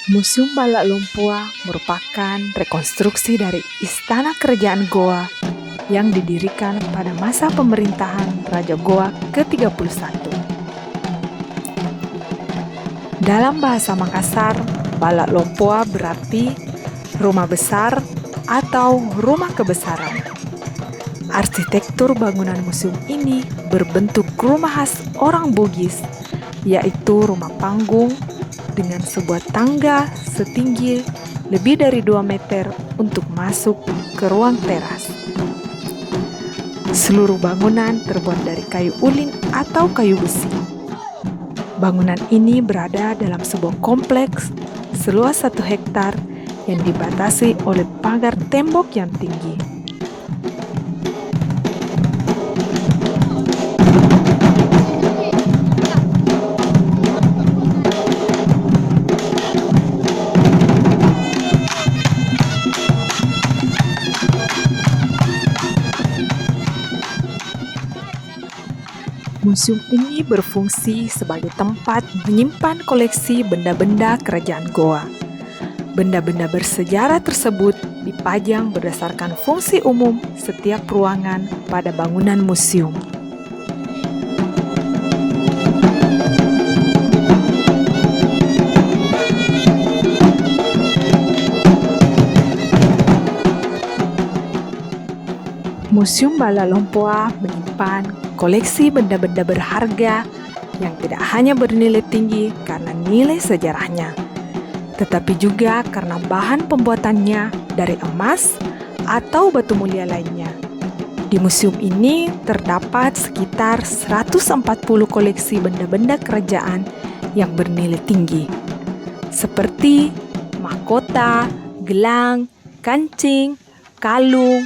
Museum Balak Lumpua merupakan rekonstruksi dari Istana Kerajaan Goa yang didirikan pada masa pemerintahan Raja Goa ke-31. Dalam bahasa Makassar, Balak Lumpua berarti rumah besar atau rumah kebesaran. Arsitektur bangunan museum ini berbentuk rumah khas orang Bugis, yaitu rumah panggung dengan sebuah tangga setinggi lebih dari 2 meter untuk masuk ke ruang teras. Seluruh bangunan terbuat dari kayu ulin atau kayu besi. Bangunan ini berada dalam sebuah kompleks seluas 1 hektar yang dibatasi oleh pagar tembok yang tinggi. Museum ini berfungsi sebagai tempat menyimpan koleksi benda-benda kerajaan Goa. Benda-benda bersejarah tersebut dipajang berdasarkan fungsi umum setiap ruangan pada bangunan museum. Museum Balak Lumpua menyimpan koleksi benda-benda berharga yang tidak hanya bernilai tinggi karena nilai sejarahnya, tetapi juga karena bahan pembuatannya dari emas atau batu mulia lainnya. Di museum ini terdapat sekitar 140 koleksi benda-benda kerajaan yang bernilai tinggi, seperti mahkota, gelang, kancing, kalung,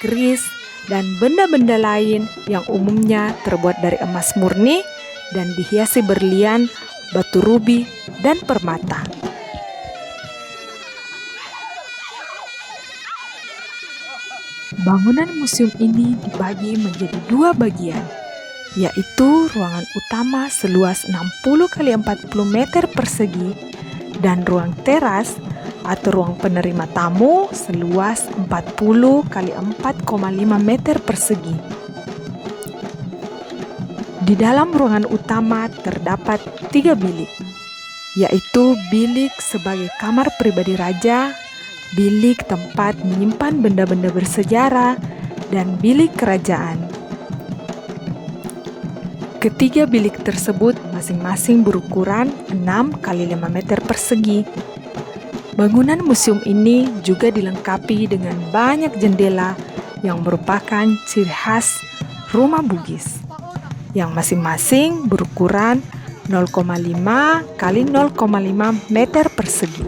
keris, dan benda-benda lain yang umumnya terbuat dari emas murni dan dihiasi berlian, batu rubi, dan permata. Bangunan museum ini dibagi menjadi 2 bagian, yaitu ruangan utama seluas 60 x 40 meter persegi dan ruang teras atau ruang penerima tamu seluas 40 x 4,5 meter persegi. Di dalam ruangan utama terdapat 3 bilik, yaitu bilik sebagai kamar pribadi raja, bilik tempat menyimpan benda-benda bersejarah, dan bilik kerajaan. Ketiga bilik tersebut masing-masing berukuran 6 x 5 meter persegi. Bangunan museum ini juga dilengkapi dengan banyak jendela yang merupakan ciri khas rumah Bugis, yang masing-masing berukuran 0,5 x 0,5 meter persegi.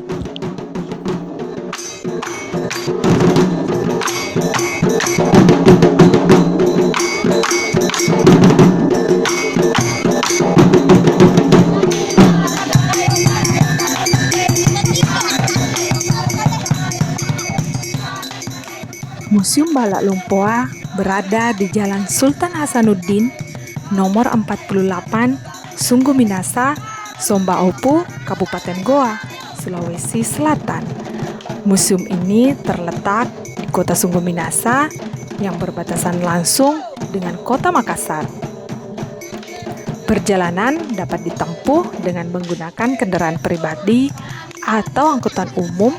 Museum Balak Lumpua berada di Jalan Sultan Hasanuddin, nomor 48, Sungguh Minasa, Somba Opu, Kabupaten Goa, Sulawesi Selatan. Museum ini terletak di kota Sungguh Minasa yang berbatasan langsung dengan kota Makassar. Perjalanan dapat ditempuh dengan menggunakan kendaraan pribadi atau angkutan umum,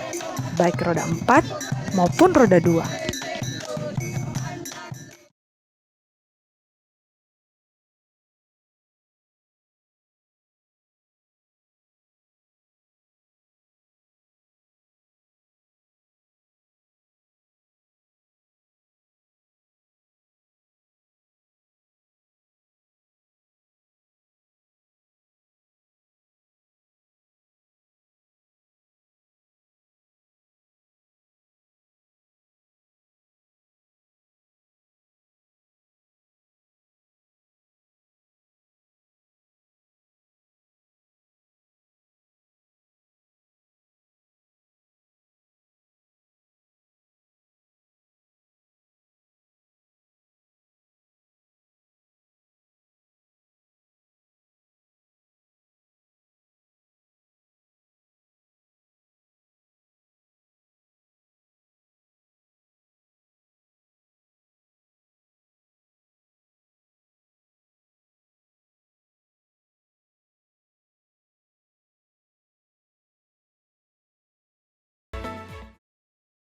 baik roda 4 maupun roda 2.